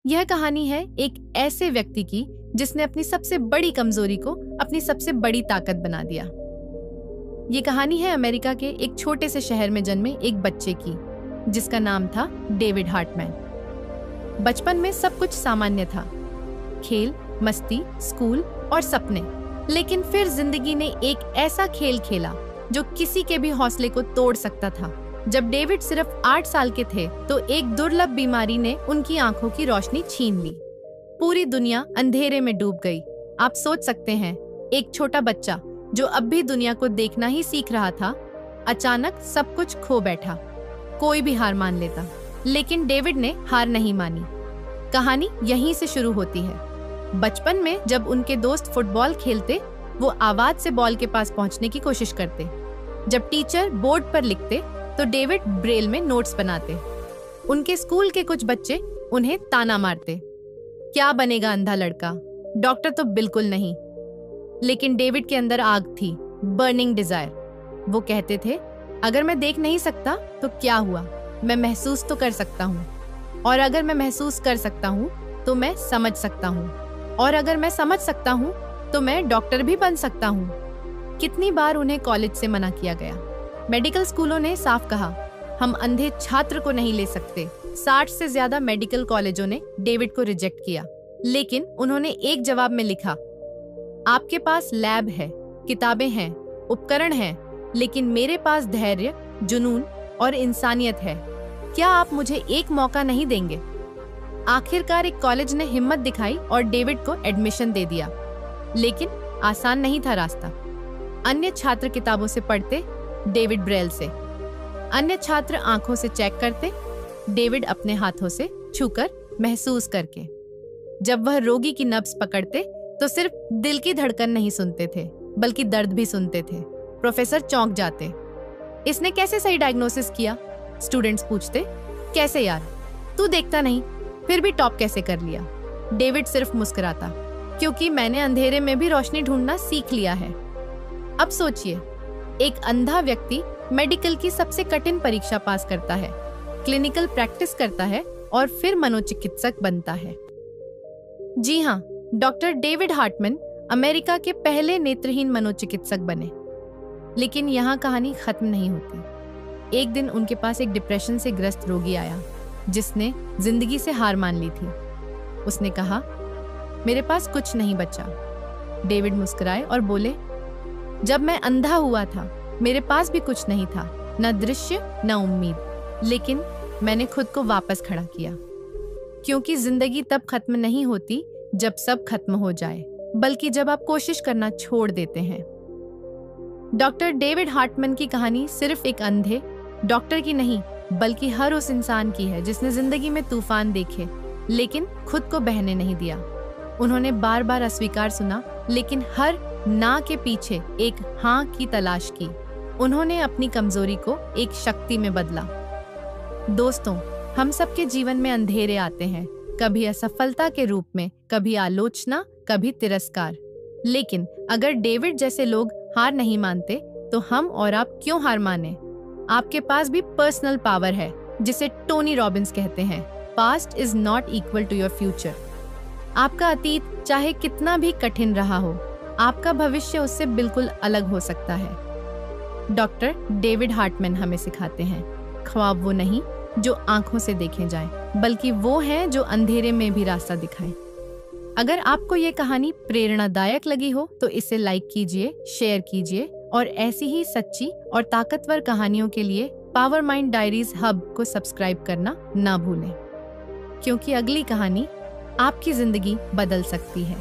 यह कहानी है एक ऐसे व्यक्ति की जिसने अपनी सबसे बड़ी कमजोरी को अपनी सबसे बड़ी ताकत बना दिया। ये कहानी है अमेरिका के एक छोटे से शहर में जन्मे एक बच्चे की, जिसका नाम था डेविड हार्टमैन। बचपन में सब कुछ सामान्य था, खेल, मस्ती, स्कूल और सपने। लेकिन फिर जिंदगी ने एक ऐसा खेल खेला जो किसी के भी हौसले को तोड़ सकता था। जब डेविड सिर्फ 8 साल के थे तो एक दुर्लभ बीमारी ने उनकी आंखों की रोशनी छीन ली। पूरी दुनिया अंधेरे में डूब गई। आप सोच सकते हैं, एक छोटा बच्चा जो अब भी दुनिया को देखना ही सीख रहा था, अचानक सब कुछ खो बैठा। कोई भी हार मान लेता, लेकिन डेविड ने हार नहीं मानी। कहानी यहीं से शुरू होती है। बचपन में जब उनके दोस्त फुटबॉल खेलते, वो आवाज से बॉल के पास पहुंचने की कोशिश करते। जब टीचर बोर्ड पर लिखते तो डेविड ब्रेल में नोट्स बनाते। उनके स्कूल के कुछ बच्चे उन्हें ताना मारते, क्या बनेगा अंधा लड़का, डॉक्टर तो बिल्कुल नहीं। लेकिन डेविड के अंदर आग थी, बर्निंग डिजायर। वो कहते थे, अगर मैं देख नहीं सकता तो क्या हुआ, मैं महसूस तो कर सकता हूँ, और अगर मैं महसूस कर सकता हूँ तो मैं समझ सकता हूँ, और अगर मैं समझ सकता हूँ तो मैं डॉक्टर भी बन सकता हूँ। कितनी बार उन्हें कॉलेज से मना किया गया। मेडिकल स्कूलों ने साफ कहा, हम अंधे छात्र को नहीं ले सकते। 60 से ज्यादा मेडिकल कॉलेजों ने डेविड को रिजेक्ट किया, लेकिन उन्होंने एक जवाब में लिखा, आपके पास लैब है, किताबें हैं, उपकरण हैं, लेकिन मेरे पास धैर्य, जुनून और इंसानियत है। क्या आप मुझे एक मौका नहीं देंगे? आखिरकार एक कॉलेज ने हिम्मत दिखाई और डेविड को एडमिशन दे दिया। लेकिन आसान नहीं था रास्ता। अन्य छात्र किताबों से पढ़ते, डेविड ब्रेल से। अन्य छात्र आंखों से चेक करते, डेविड अपने हाथों से छूकर, महसूस करके। जब वह रोगी की नब्ज पकड़ते तो सिर्फ दिल की धड़कन नहीं सुनते थे, बल्कि दर्द भी सुनते थे। प्रोफेसर चौंक जाते, इसने कैसे सही डायग्नोसिस किया? स्टूडेंट्स पूछते, कैसे यार, तू देखता नहीं, फिर भी टॉप कैसे कर लिया? डेविड सिर्फ मुस्कुराता, क्योंकि मैंने अंधेरे में भी रोशनी ढूंढना सीख लिया है। अब सोचिए, एक अंधा व्यक्ति मेडिकल की सबसे कठिन परीक्षा पास करता है, क्लिनिकल प्रैक्टिस करता है और फिर मनोचिकित्सक बनता है। जी हाँ, डॉक्टर डेविड हार्टमैन अमेरिका के पहले नेत्रहीन मनोचिकित्सक बने। लेकिन यहाँ कहानी खत्म नहीं होती। एक दिन उनके पास एक डिप्रेशन से ग्रस्त रोगी आया, जिसने जिंदगी से हार मान ली थी। उसने कहा, मेरे पास कुछ नहीं बचा। डेविड मुस्कुराए और बोले, जब मैं अंधा हुआ था मेरे पास भी कुछ नहीं था, न दृश्य न उम्मीद, लेकिन मैंने खुद को वापस खड़ा किया। क्योंकि जिंदगी तब खत्म नहीं होती जब सब खत्म हो जाए, बल्कि जब आप कोशिश करना छोड़ देते हैं। डॉक्टर डेविड हार्टमैन की कहानी सिर्फ एक अंधे डॉक्टर की नहीं, बल्कि हर उस इंसान की है जिसने जिंदगी में तूफान देखे, लेकिन खुद को बहने नहीं दिया। उन्होंने बार बार अस्वीकार सुना, लेकिन हर ना के पीछे एक हाँ की तलाश की। उन्होंने अपनी कमजोरी को एक शक्ति में बदला। दोस्तों, हम सबके जीवन में अंधेरे आते हैं, कभी असफलता के रूप में, कभी आलोचना, कभी तिरस्कार। लेकिन अगर डेविड जैसे लोग हार नहीं मानते, तो हम और आप क्यों हार माने? आपके पास भी पर्सनल पावर है, जिसे टोनी रॉबिन्स कहते हैं, past is not equal to your future. आपका अतीत चाहे कितना भी कठिन रहा हो, आपका भविष्य उससे बिल्कुल अलग हो सकता है। डॉक्टर डेविड हार्टमैन हमें सिखाते हैं, ख्वाब वो नहीं जो आंखों से देखे जाएं, बल्कि वो हैं जो अंधेरे में भी रास्ता दिखाएं। अगर आपको ये कहानी प्रेरणादायक लगी हो तो इसे लाइक कीजिए, शेयर कीजिए, और ऐसी ही सच्ची और ताकतवर कहानियों के लिए पावर माइंड डायरीज हब को सब्सक्राइब करना ना भूलें, क्योंकि अगली कहानी आपकी जिंदगी बदल सकती है।